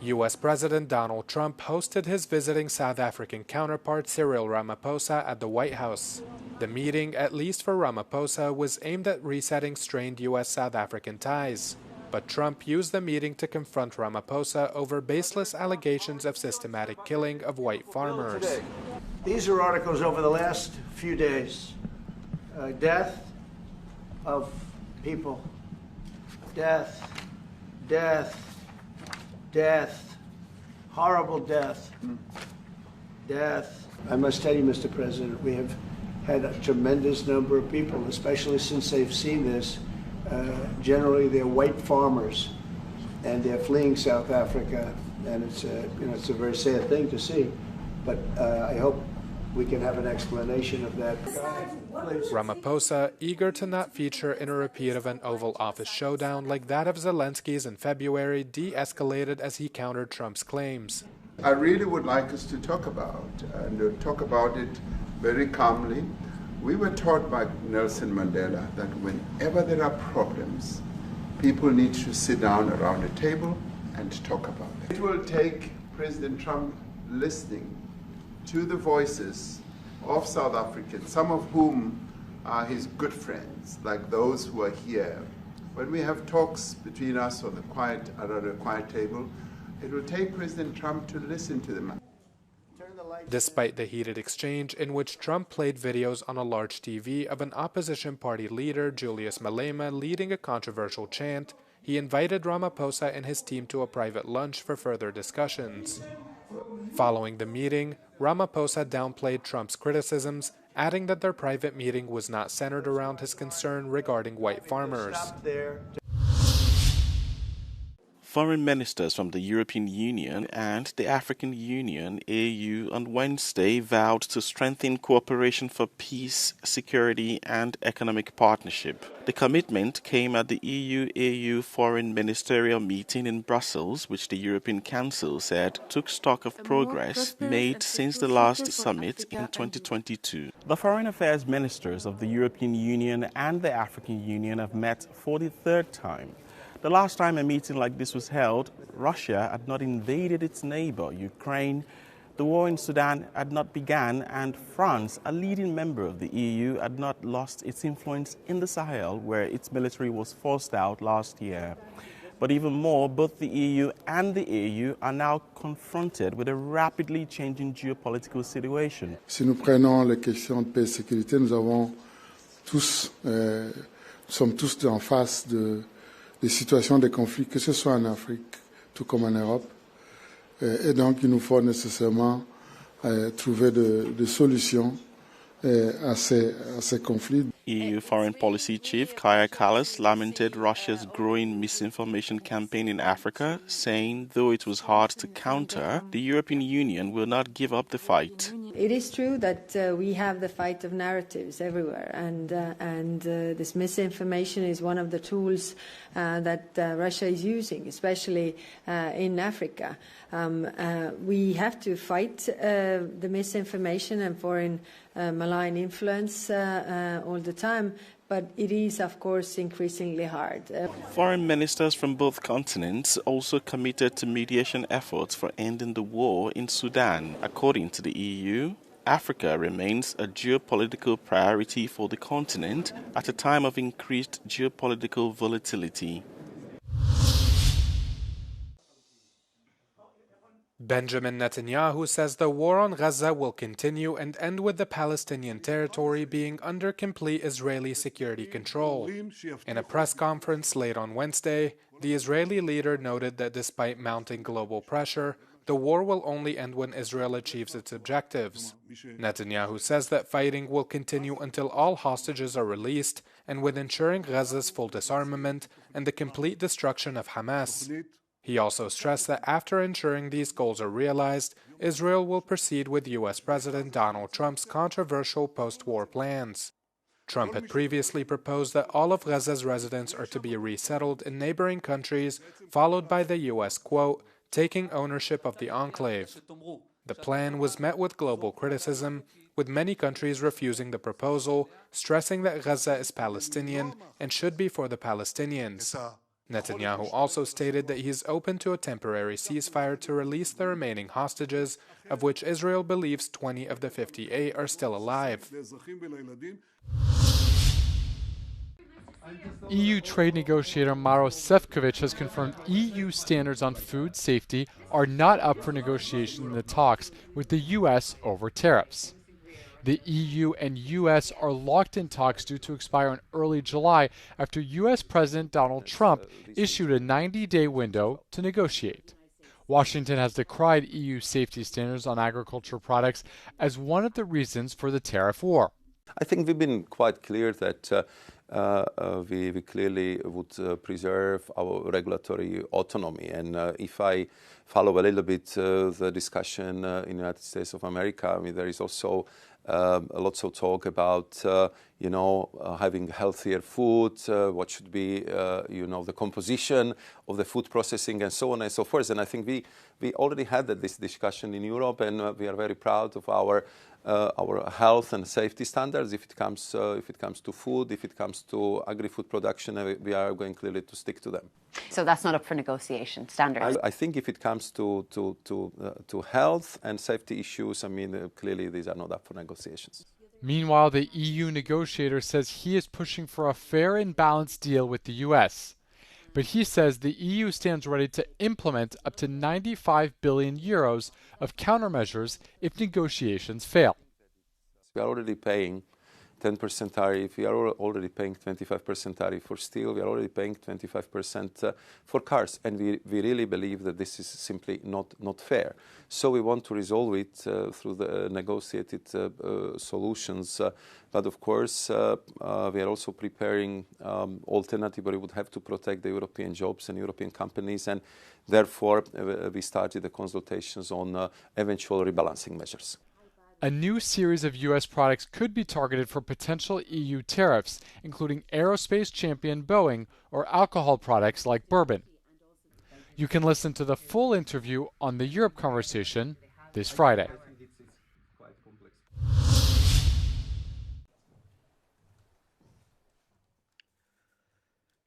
U.S. President Donald Trump hosted his visiting South African counterpart Cyril Ramaphosa at the White House. The meeting, at least for Ramaphosa, was aimed at resetting strained U.S.-South African ties. But Trump used the meeting to confront Ramaphosa over baseless allegations of systematic killing of white farmers. These are articles over the last few days. Death of people. Death. Horrible death. Death. I must tell you, Mr. President, we have had a tremendous number of people, especially since they've seen this. Generally, they're white farmers, and they're fleeing South Africa, and it's a very sad thing to see. But I hope we can have an explanation of that. Ramaphosa, eager to not feature in a repeat of an Oval Office showdown like that of Zelensky's in February, de-escalated as he countered Trump's claims. I really would like us to talk about it very calmly. We were taught by Nelson Mandela that whenever there are problems, people need to sit down around a table and talk about it. It will take President Trump listening to the voices of South Africans, some of whom are his good friends, like those who are here. When we have talks between us around a quiet table, it will take President Trump to listen to them. Despite the heated exchange in which Trump played videos on a large TV of an opposition party leader, Julius Malema, leading a controversial chant, he invited Ramaphosa and his team to a private lunch for further discussions. Following the meeting, Ramaphosa downplayed Trump's criticisms, adding that their private meeting was not centered around his concern regarding white farmers. Foreign ministers from the European Union and the African Union, AU, on Wednesday vowed to strengthen cooperation for peace, security and economic partnership. The commitment came at the EU-AU Foreign Ministerial meeting in Brussels, which the European Council said took stock of progress made since the last summit in 2022. The foreign affairs ministers of the European Union and the African Union have met for the third time. The last time a meeting like this was held, Russia had not invaded its neighbor, Ukraine, the war in Sudan had not begun, and France, a leading member of the EU, had not lost its influence in the Sahel, where its military was forced out last year. But even more, both the EU and the AU are now confronted with a rapidly changing geopolitical situation. Si nous prenons les questions de paix et sécurité, nous sommes tous en face des situations de conflit, que ce soit en Afrique, tout comme en Europe. Et donc, il nous faut nécessairement trouver des solutions à ces conflits. EU Foreign Policy Chief Kaja Kallas lamented Russia's growing misinformation campaign in Africa, saying though it was hard to counter, the European Union will not give up the fight. It is true that we have the fight of narratives everywhere, and this misinformation is one of the tools that Russia is using, especially in Africa. We have to fight the misinformation and foreign malign influence all the time, but it is, of course, increasingly hard. Foreign ministers from both continents also committed to mediation efforts for ending the war in Sudan. According to the EU, Africa remains a geopolitical priority for the continent at a time of increased geopolitical volatility. Benjamin Netanyahu says the war on Gaza will continue and end with the Palestinian territory being under complete Israeli security control. In a press conference late on Wednesday, the Israeli leader noted that despite mounting global pressure, the war will only end when Israel achieves its objectives. Netanyahu says that fighting will continue until all hostages are released and with ensuring Gaza's full disarmament and the complete destruction of Hamas. He also stressed that after ensuring these goals are realized, Israel will proceed with U.S. President Donald Trump's controversial post-war plans. Trump had previously proposed that all of Gaza's residents are to be resettled in neighboring countries, followed by the U.S., quote, taking ownership of the enclave. The plan was met with global criticism, with many countries refusing the proposal, stressing that Gaza is Palestinian and should be for the Palestinians. Netanyahu also stated that he is open to a temporary ceasefire to release the remaining hostages, of which Israel believes 20 of the 58 are still alive. EU trade negotiator Maros Sefcovic has confirmed EU standards on food safety are not up for negotiation in the talks with the US over tariffs. The EU and US are locked in talks due to expire in early July after US President Donald Trump issued a 90-day window to negotiate. Washington has decried EU safety standards on agricultural products as one of the reasons for the tariff war. I think we've been quite clear that we clearly would preserve our regulatory autonomy. And if I follow a little bit the discussion in the United States of America, I mean, there is also lots of talk about, having healthier food, what should be, the composition of the food processing and so on and so forth. And I think we already had this discussion in Europe, and we are very proud of our health and safety standards. If it comes to food, if it comes to agri-food production, we are going clearly to stick to them. So that's not up for negotiation, standards? I think if it comes to health and safety issues, I mean, clearly these are not up for negotiations. Meanwhile, the EU negotiator says he is pushing for a fair and balanced deal with the US. But he says the EU stands ready to implement up to 95 billion euros of countermeasures if negotiations fail. We are already paying 10% tariff. We are already paying 25% tariff for steel. We are already paying 25% for cars. And we really believe that this is simply not fair. So we want to resolve it through the negotiated solutions. But of course, we are also preparing alternative where we would have to protect the European jobs and European companies. And therefore, we started the consultations on eventual rebalancing measures. A new series of U.S. products could be targeted for potential EU tariffs, including aerospace champion Boeing or alcohol products like bourbon. You can listen to the full interview on the Europe Conversation this Friday.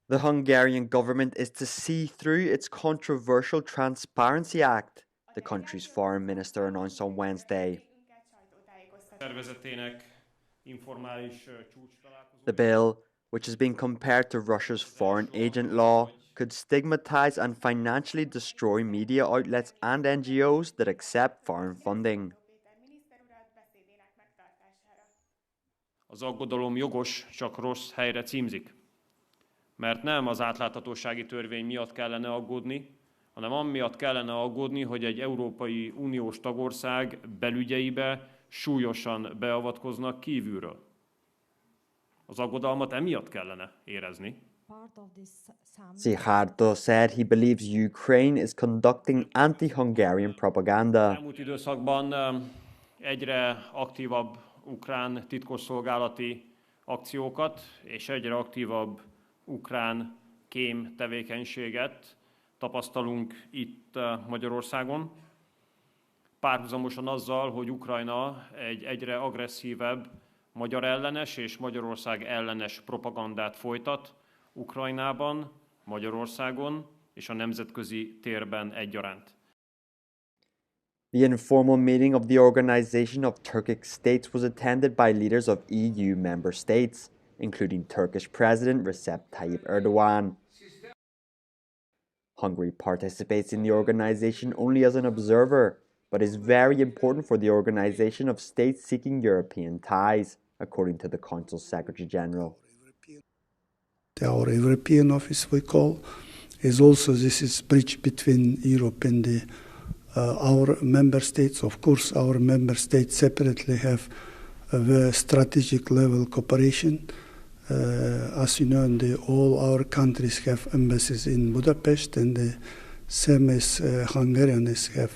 The Hungarian government is to see through its controversial Transparency Act, the country's foreign minister announced on Wednesday. The bill, which has been compared to Russia's foreign agent law, could stigmatize and financially destroy media outlets and NGOs that accept foreign funding. Az aggodalom jogos, csak rossz helyre címzik. Mert nem az átláthatósági törvény miatt kellene aggódni, hanem amiatt kellene aggódni, hogy egy Európai Uniós tagország belügyeibe súlyosan beavatkoznak kívülről. Az aggodalmat emiatt kellene érezni. Szijjártó said he believes Ukraine is conducting anti-Hungarian propaganda. Elmúlt időszakban egyre aktívabb ukrán titkosszolgálati akciókat és egyre aktívabb ukrán kém tevékenységet tapasztalunk itt Magyarországon. Párhuzamosan azzal, hogy Ukrajna egy egyre agresszívebb magyar ellenes és Magyarország ellenes propagandát folytat Ukrajnában, Magyarországon és a nemzetközi térben egyaránt. The informal meeting of the Organization of Turkic States was attended by leaders of EU member states, including Turkish President Recep Tayyip Erdogan. Hungary participates in the organization only as an observer, but is very important for the organization of states seeking European ties, according to the Council Secretary General. Our European office, we call, is also, this is bridge between Europe and our member states. Of course, our member states separately have a very strategic level cooperation. As you know, all our countries have embassies in Budapest, and the same as Hungarians have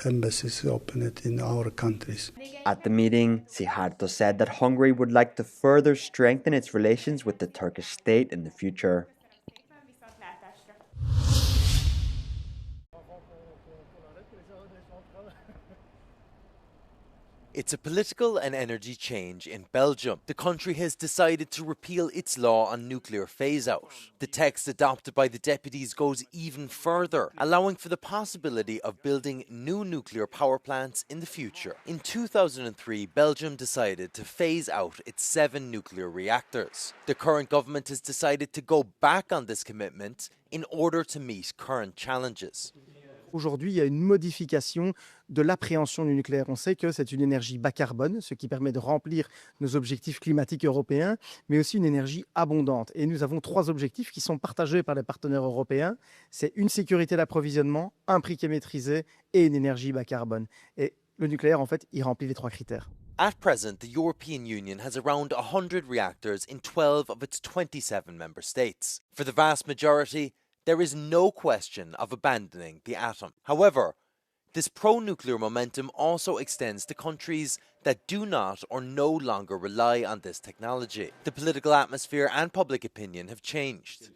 embassies opened in our countries. At the meeting, Szijjártó said that Hungary would like to further strengthen its relations with the Turkish state in the future. It's a political and energy change in Belgium. The country has decided to repeal its law on nuclear phase-out. The text adopted by the deputies goes even further, allowing for the possibility of building new nuclear power plants in the future. In 2003, Belgium decided to phase out its 7 nuclear reactors. The current government has decided to go back on this commitment in order to meet current challenges. Aujourd'hui, il y a une modification de l'appréhension du nucléaire. On sait que c'est une énergie bas carbone, ce qui permet de remplir nos objectifs climatiques européens, mais aussi une énergie abondante. Et nous avons 3 objectifs qui sont partagés par les partenaires européens. C'est une sécurité d'approvisionnement, un prix qui est maîtrisé et une énergie bas carbone. Et le nucléaire, en fait, il remplit les 3 critères. At present, the European Union has around 100 reactors in 12 of its 27 member states. For the vast majority, there is no question of abandoning the atom. However, this pro-nuclear momentum also extends to countries that do not or no longer rely on this technology. The political atmosphere and public opinion have changed.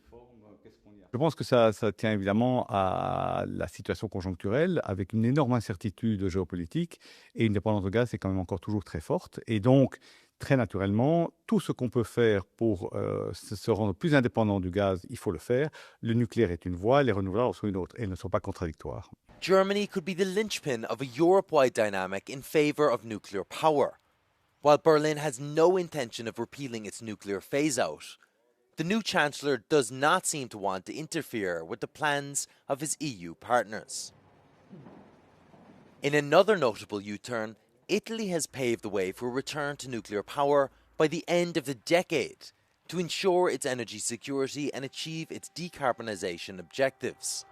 Je pense que ça tient évidemment à la situation conjoncturelle, avec une énorme incertitude géopolitique, et une dépendance au gaz est quand même encore toujours très forte. Et donc, très naturellement, tout ce qu'on peut faire pour se rendre plus indépendant du gaz, il faut le faire. Le nucléaire est une voie, les renouvelables sont une autre, et elles ne sont pas contradictoires. Germany could be the linchpin of a Europe-wide dynamic in favour of nuclear power. While Berlin has no intention of repealing its nuclear phase-out, the new Chancellor does not seem to want to interfere with the plans of his EU partners. In another notable U-turn, Italy has paved the way for a return to nuclear power by the end of the decade to ensure its energy security and achieve its decarbonisation objectives.